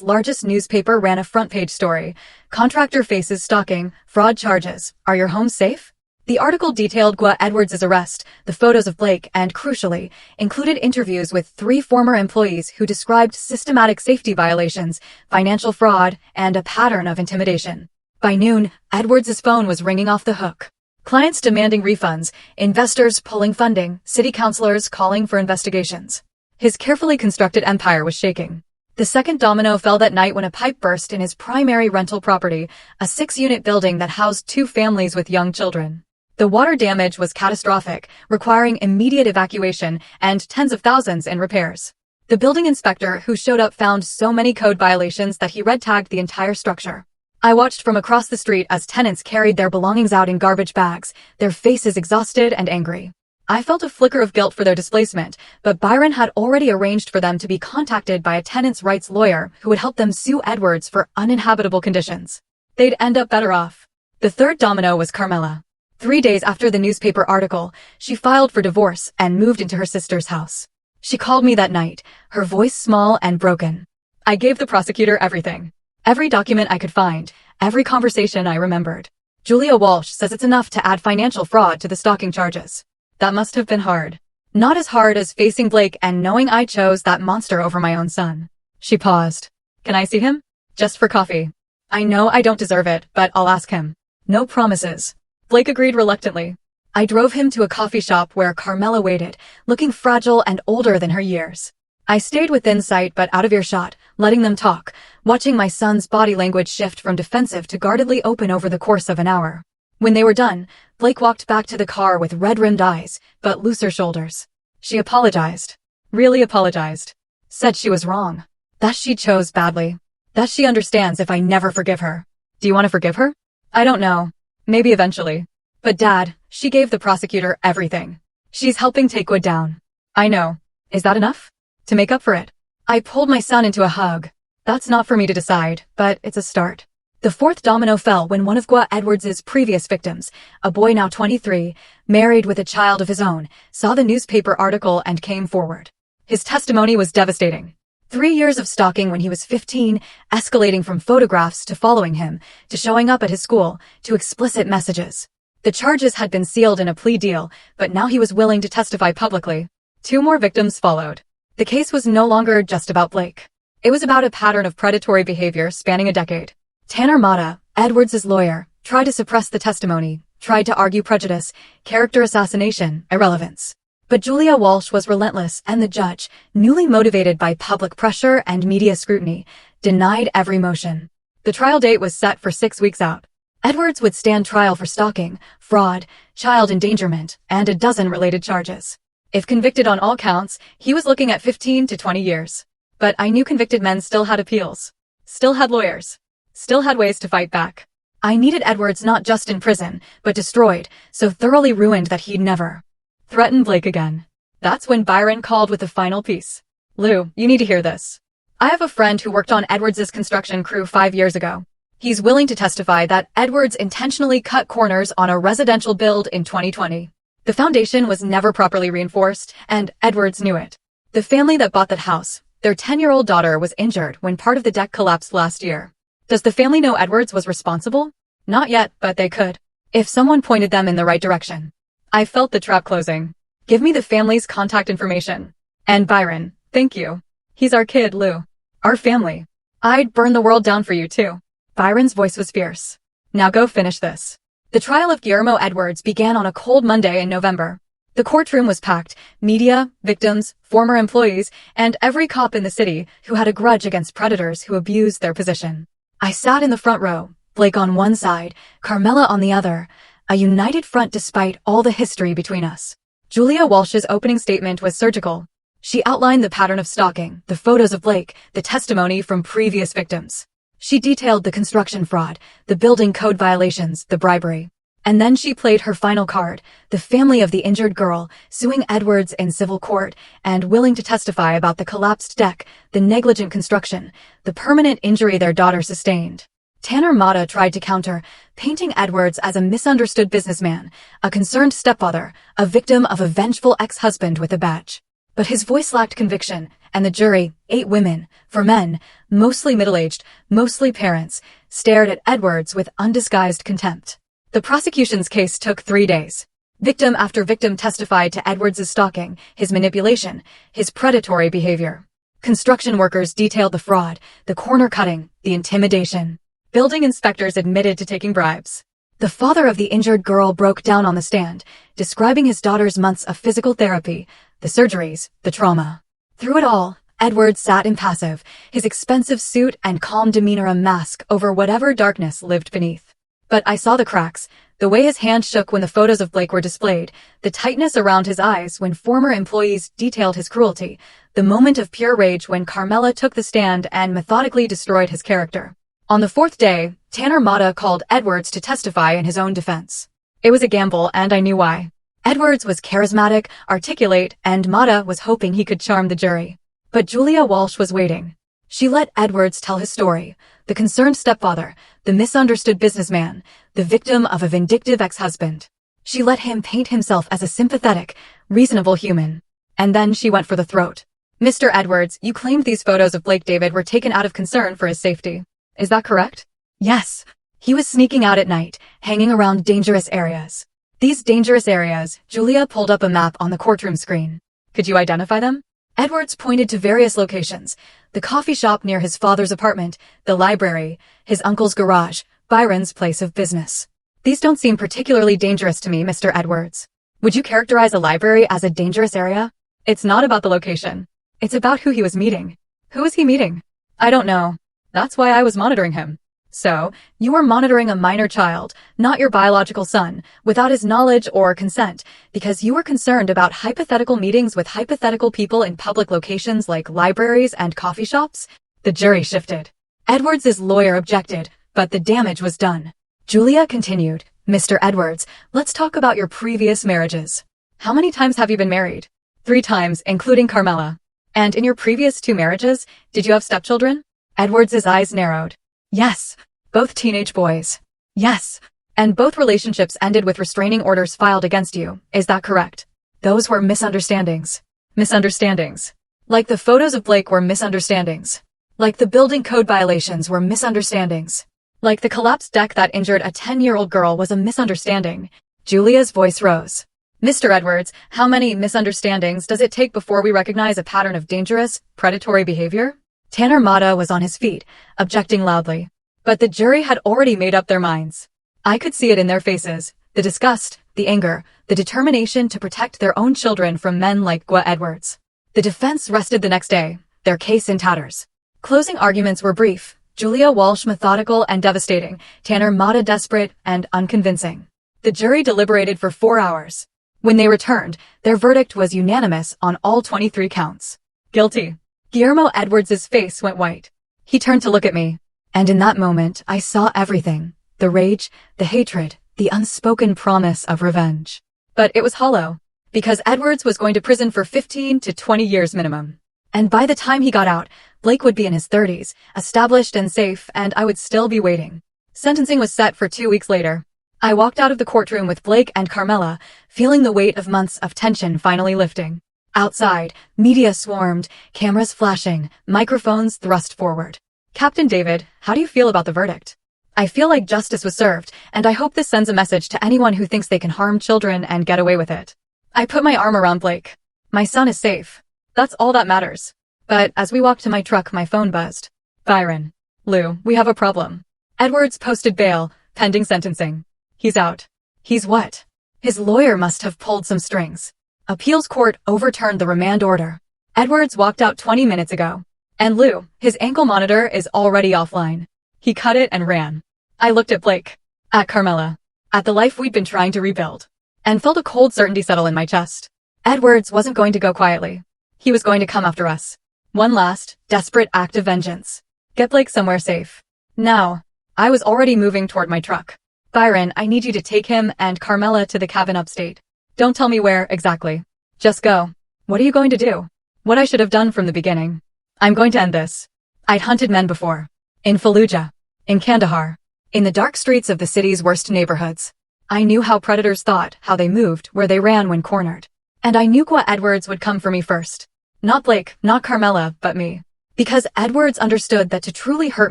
largest newspaper ran a front-page story. Contractor faces stalking, fraud charges. Are your homes safe? The article detailed Gua Edwards' arrest, the photos of Blake, and crucially, included interviews with 3 former employees who described systematic safety violations, financial fraud, and a pattern of intimidation. By noon, Edwards' phone was ringing off the hook. Clients demanding refunds, investors pulling funding, city councilors calling for investigations. His carefully constructed empire was shaking. The second domino fell that night when a pipe burst in his primary rental property, a 6-unit building that housed 2 families with young children. The water damage was catastrophic, requiring immediate evacuation and tens of thousands in repairs. The building inspector who showed up found so many code violations that he red-tagged the entire structure. I watched from across the street as tenants carried their belongings out in garbage bags, their faces exhausted and angry. I felt a flicker of guilt for their displacement, but Byron had already arranged for them to be contacted by a tenants' rights lawyer who would help them sue Edwards for uninhabitable conditions. They'd end up better off. The third domino was Carmela. 3 days after the newspaper article, she filed for divorce and moved into her sister's house. She called me that night, her voice small and broken. I gave the prosecutor everything. Every document I could find, every conversation I remembered. Julia Walsh says it's enough to add financial fraud to the stalking charges. That must have been hard. Not as hard as facing Blake and knowing I chose that monster over my own son. She paused. Can I see him? Just for coffee. I know I don't deserve it, but I'll ask him. No promises. Blake agreed reluctantly. I drove him to a coffee shop where Carmela waited, looking fragile and older than her years. I stayed within sight but out of earshot, letting them talk, watching my son's body language shift from defensive to guardedly open over the course of an hour. When they were done, Blake walked back to the car with red-rimmed eyes, but looser shoulders. She apologized. Really apologized. Said she was wrong. That she chose badly. That she understands if I never forgive her. Do you want to forgive her? I don't know. Maybe eventually. But Dad, she gave the prosecutor everything. She's helping take Wood down. I know. Is that enough? To make up for it? I pulled my son into a hug. That's not for me to decide, but it's a start. The fourth domino fell when one of Edwards's previous victims, a boy now 23, married with a child of his own, saw the newspaper article and came forward. His testimony was devastating. 3 years of stalking when he was 15, escalating from photographs to following him, to showing up at his school, to explicit messages. The charges had been sealed in a plea deal, but now he was willing to testify publicly. 2 more victims followed. The case was no longer just about Blake. It was about a pattern of predatory behavior spanning a decade. Tanner Mata, Edwards' lawyer, tried to suppress the testimony, tried to argue prejudice, character assassination, irrelevance. But Julia Walsh was relentless, and the judge, newly motivated by public pressure and media scrutiny, denied every motion. The trial date was set for 6 weeks out. Edwards would stand trial for stalking, fraud, child endangerment, and a dozen related charges. If convicted on all counts, he was looking at 15 to 20 years. But I knew convicted men still had appeals, still had lawyers, still had ways to fight back. I needed Edwards not just in prison, but destroyed, so thoroughly ruined that he'd never threaten Blake again. That's when Byron called with the final piece. Lou, you need to hear this. I have a friend who worked on Edwards' construction crew 5 years ago. He's willing to testify that Edwards intentionally cut corners on a residential build in 2020. The foundation was never properly reinforced, and Edwards knew it. The family that bought that house, their 10-year-old daughter was injured when part of the deck collapsed last year. Does the family know Edwards was responsible? Not yet, but they could, if someone pointed them in the right direction. I felt the trap closing. Give me the family's contact information. And Byron, thank you. He's our kid, Lou. Our family. I'd burn the world down for you, too. Byron's voice was fierce. Now go finish this. The trial of Guillermo Edwards began on a cold Monday in November. The courtroom was packed. Media, victims, former employees, and every cop in the city who had a grudge against predators who abused their position. I sat in the front row, Blake on one side, Carmela on the other, a united front despite all the history between us. Julia Walsh's opening statement was surgical. She outlined the pattern of stalking, the photos of Blake, the testimony from previous victims. She detailed the construction fraud, the building code violations, the bribery. And then she played her final card, the family of the injured girl, suing Edwards in civil court and willing to testify about the collapsed deck, the negligent construction, the permanent injury their daughter sustained. Tanner Mata tried to counter, painting Edwards as a misunderstood businessman, a concerned stepfather, a victim of a vengeful ex-husband with a badge. But his voice lacked conviction, and the jury, 8 women, 4 men, mostly middle-aged, mostly parents, stared at Edwards with undisguised contempt. The prosecution's case took 3 days. Victim after victim testified to Edwards' stalking, his manipulation, his predatory behavior. Construction workers detailed the fraud, the corner cutting, the intimidation. Building inspectors admitted to taking bribes. The father of the injured girl broke down on the stand, describing his daughter's months of physical therapy, the surgeries, the trauma. Through it all, Edwards sat impassive, his expensive suit and calm demeanor a mask over whatever darkness lived beneath. But I saw the cracks, the way his hand shook when the photos of Blake were displayed, the tightness around his eyes when former employees detailed his cruelty, the moment of pure rage when Carmela took the stand and methodically destroyed his character. On the 4th day, Tanner Mata called Edwards to testify in his own defense. It was a gamble, and I knew why. Edwards was charismatic, articulate, and Mata was hoping he could charm the jury. But Julia Walsh was waiting. She let Edwards tell his story, the concerned stepfather, the misunderstood businessman, the victim of a vindictive ex-husband. She let him paint himself as a sympathetic, reasonable human. And then she went for the throat. Mr. Edwards, you claimed these photos of Blake David were taken out of concern for his safety. Is that correct? Yes. He was sneaking out at night, hanging around dangerous areas. These dangerous areas, Julia pulled up a map on the courtroom screen. Could you identify them? Edwards pointed to various locations, the coffee shop near his father's apartment, the library, his uncle's garage, Byron's place of business. These don't seem particularly dangerous to me, Mr. Edwards. Would you characterize a library as a dangerous area? It's not about the location. It's about who he was meeting. Who was he meeting? I don't know. That's why I was monitoring him. So, you were monitoring a minor child, not your biological son, without his knowledge or consent, because you were concerned about hypothetical meetings with hypothetical people in public locations like libraries and coffee shops? The jury shifted. Edwards' lawyer objected, but the damage was done. Julia continued, Mr. Edwards, let's talk about your previous marriages. How many times have you been married? 3 times, including Carmela. And in your previous 2 marriages, did you have stepchildren? Edwards' eyes narrowed. Yes, Both teenage boys. Yes. And both relationships ended with restraining orders filed against you, is that correct? Those were misunderstandings. Misunderstandings. Like the photos of Blake were misunderstandings. Like the building code violations were misunderstandings. Like the collapsed deck that injured a 10-year-old girl was a misunderstanding. Julia's voice rose. Mr. Edwards, how many misunderstandings does it take before we recognize a pattern of dangerous, predatory behavior? Tanner Mata was on his feet, objecting loudly. But the jury had already made up their minds. I could see it in their faces, the disgust, the anger, the determination to protect their own children from men like Gwa Edwards. The defense rested the next day, their case in tatters. Closing arguments were brief, Julia Walsh methodical and devastating, Tanner Mata desperate and unconvincing. The jury deliberated for 4 hours. When they returned, their verdict was unanimous on all 23 counts. Guilty. Guillermo Edwards' face went white. He turned to look at me. And in that moment, I saw everything. The rage, the hatred, the unspoken promise of revenge. But it was hollow. Because Edwards was going to prison for 15 to 20 years minimum. And by the time he got out, Blake would be in his 30s, established and safe, and I would still be waiting. Sentencing was set for 2 weeks later. I walked out of the courtroom with Blake and Carmela, feeling the weight of months of tension finally lifting. Outside, media swarmed, cameras flashing, microphones thrust forward. Captain David, how do you feel about the verdict? I feel like justice was served, and I hope this sends a message to anyone who thinks they can harm children and get away with it. I put my arm around Blake. My son is safe. That's all that matters. But as we walked to my truck, my phone buzzed. Byron. Lou, we have a problem. Edwards posted bail, pending sentencing. He's out. He's what? His lawyer must have pulled some strings. Appeals court overturned the remand order. Edwards walked out 20 minutes ago. And Lou, his ankle monitor is already offline. He cut it and ran. I looked at Blake. At Carmela. At the life we'd been trying to rebuild. And felt a cold certainty settle in my chest. Edwards wasn't going to go quietly. He was going to come after us. One last, desperate act of vengeance. Get Blake somewhere safe. Now. I was already moving toward my truck. Byron, I need you to take him and Carmela to the cabin upstate. Don't tell me where exactly. Just go. What are you going to do? What I should have done from the beginning. I'm going to end this. I'd hunted men before. In Fallujah. In Kandahar. In the dark streets of the city's worst neighborhoods. I knew how predators thought, how they moved, where they ran when cornered. And I knew Gwa Edwards would come for me first. Not Blake, not Carmela, but me. Because Edwards understood that to truly hurt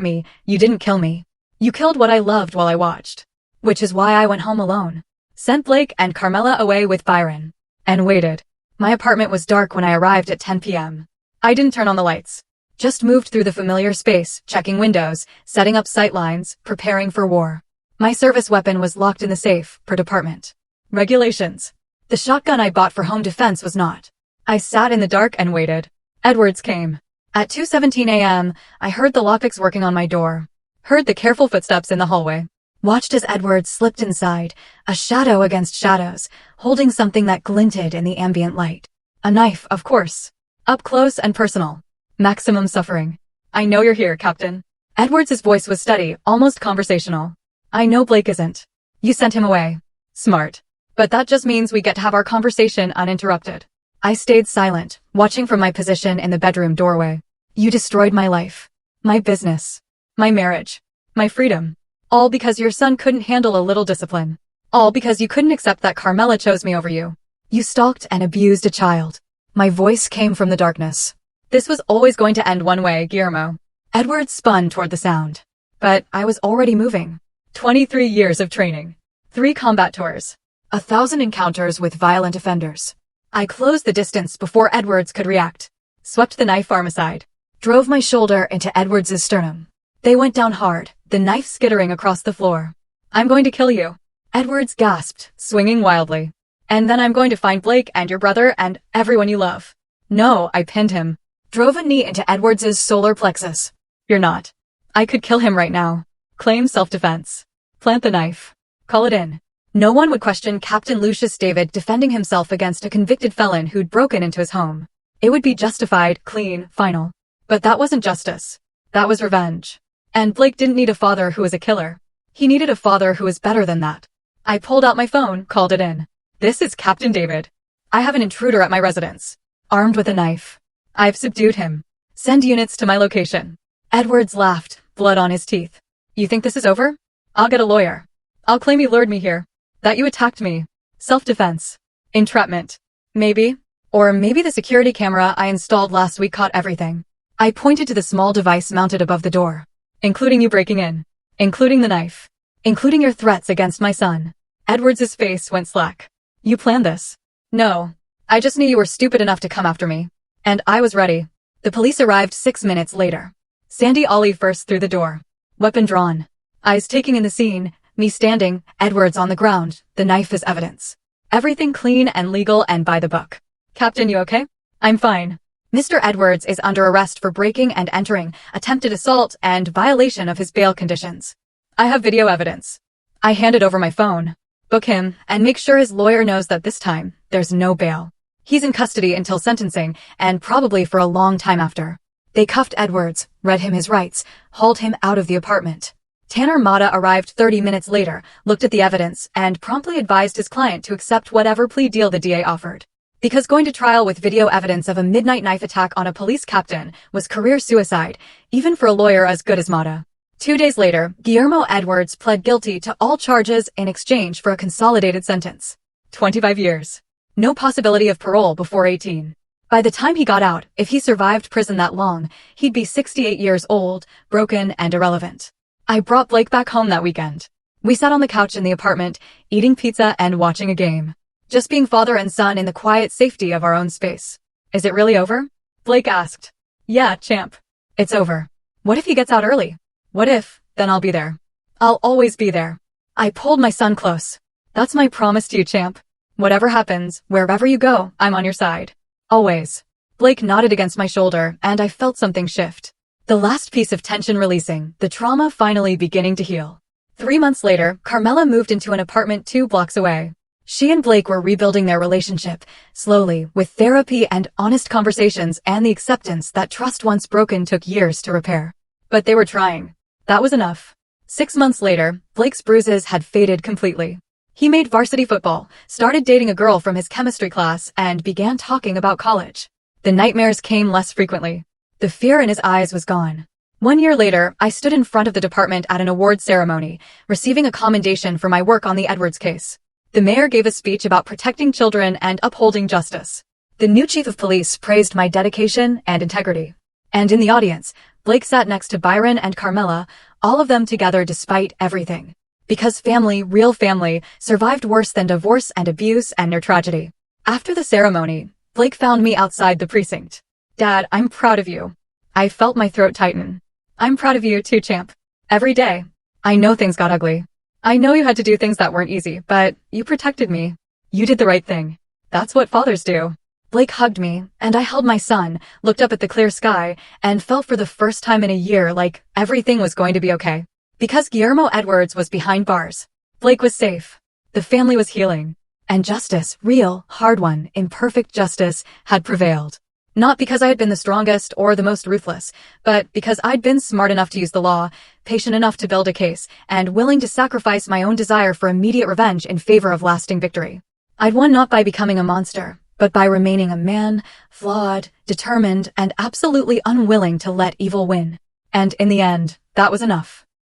me, you didn't kill me. You killed what I loved while I watched. Which is why I went home alone. Sent Blake and Carmela away with Byron. And waited. My apartment was dark when I arrived at 10 p.m. I didn't turn on the lights. Just moved through the familiar space, checking windows, setting up sight lines, preparing for war. My service weapon was locked in the safe, per department. Regulations. The shotgun I bought for home defense was not. I sat in the dark and waited. Edwards came. At 2:17 a.m., I heard the lockpicks working on my door. Heard the careful footsteps in the hallway. Watched as Edwards slipped inside, a shadow against shadows, holding something that glinted in the ambient light. A knife, of course. Up close and personal. Maximum suffering. I know you're here, Captain. Edwards' voice was steady, almost conversational. I know Blake isn't. You sent him away. Smart. But that just means we get to have our conversation uninterrupted. I stayed silent, watching from my position in the bedroom doorway. You destroyed my life. My business. My marriage. My freedom. All because your son couldn't handle a little discipline. All because you couldn't accept that Carmela chose me over you. You stalked and abused a child. My voice came from the darkness. This was always going to end one way, Guillermo. Edwards spun toward the sound. But I was already moving. 23 years of training. 3 combat tours. 1,000 encounters with violent offenders. I closed the distance before Edwards could react. Swept the knife arm aside. Drove my shoulder into Edwards' sternum. They went down hard, the knife skittering across the floor. I'm going to kill you. Edwards gasped, swinging wildly. And then I'm going to find Blake and your brother and everyone you love. No, I pinned him. Drove a knee into Edwards' solar plexus. You're not. I could kill him right now. Claim self-defense. Plant the knife. Call it in. No one would question Captain Lucius David defending himself against a convicted felon who'd broken into his home. It would be justified, clean, final. But that wasn't justice. That was revenge. And Blake didn't need a father who was a killer. He needed a father who was better than that. I pulled out my phone, called it in. This is Captain David. I have an intruder at my residence. Armed with a knife. I've subdued him. Send units to my location. Edwards laughed, blood on his teeth. You think this is over? I'll get a lawyer. I'll claim you lured me here. That you attacked me. Self-defense. Entrapment. Maybe. Or maybe the security camera I installed last week caught everything. I pointed to the small device mounted above the door. Including you breaking in. Including the knife. Including your threats against my son. Edwards' face went slack. You planned this? No. I just knew you were stupid enough to come after me. And I was ready. The police arrived 6 minutes later. Sandy Ollie first through the door. Weapon drawn. Eyes taking in the scene, me standing, Edwards on the ground, the knife as evidence. Everything clean and legal and by the book. Captain, you okay? I'm fine. Mr. Edwards is under arrest for breaking and entering, attempted assault, and violation of his bail conditions. I have video evidence. I handed over my phone. Book him, and make sure his lawyer knows that this time, there's no bail. He's in custody until sentencing, and probably for a long time after. They cuffed Edwards, read him his rights, hauled him out of the apartment. Tanner Mata arrived 30 minutes later, looked at the evidence, and promptly advised his client to accept whatever plea deal the DA offered. Because going to trial with video evidence of a midnight knife attack on a police captain was career suicide, even for a lawyer as good as Mata. 2 days later, Guillermo Edwards pled guilty to all charges in exchange for a consolidated sentence. 25 years. No possibility of parole before 18. By the time he got out, if he survived prison that long, he'd be 68 years old, broken, and irrelevant. I brought Blake back home that weekend. We sat on the couch in the apartment, eating pizza and watching a game. Just being father and son in the quiet safety of our own space. Is it really over? Blake asked. Yeah, champ. It's over. What if he gets out early? What if, then I'll be there. I'll always be there. I pulled my son close. That's my promise to you, champ. Whatever happens, wherever you go, I'm on your side. Always. Blake nodded against my shoulder, and I felt something shift. The last piece of tension releasing, the trauma finally beginning to heal. 3 months later, Carmela moved into an apartment 2 blocks away. She and Blake were rebuilding their relationship, slowly, with therapy and honest conversations and the acceptance that trust once broken took years to repair. But they were trying. That was enough. 6 months later, Blake's bruises had faded completely. He made varsity football, started dating a girl from his chemistry class, and began talking about college. The nightmares came less frequently. The fear in his eyes was gone. 1 year later, I stood in front of the department at an award ceremony, receiving a commendation for my work on the Edwards case. The mayor gave a speech about protecting children and upholding justice. The new chief of police praised my dedication and integrity. And in the audience, Blake sat next to Byron and Carmela, all of them together despite everything. Because family, real family, survived worse than divorce and abuse and near tragedy. After the ceremony, Blake found me outside the precinct. Dad, I'm proud of you. I felt my throat tighten. I'm proud of you too, champ. Every day. I know things got ugly. I know you had to do things that weren't easy, but you protected me. You did the right thing. That's what fathers do. Blake hugged me, and I held my son, looked up at the clear sky, and felt for the first time in a year like everything was going to be okay. Because Guillermo Edwards was behind bars. Blake was safe. The family was healing. And justice, real, hard one, imperfect justice, had prevailed. Not because I had been the strongest or the most ruthless, but because I'd been smart enough to use the law, patient enough to build a case, and willing to sacrifice my own desire for immediate revenge in favor of lasting victory. I'd won not by becoming a monster, but by remaining a man, flawed, determined, and absolutely unwilling to let evil win. And in the end, that was enough.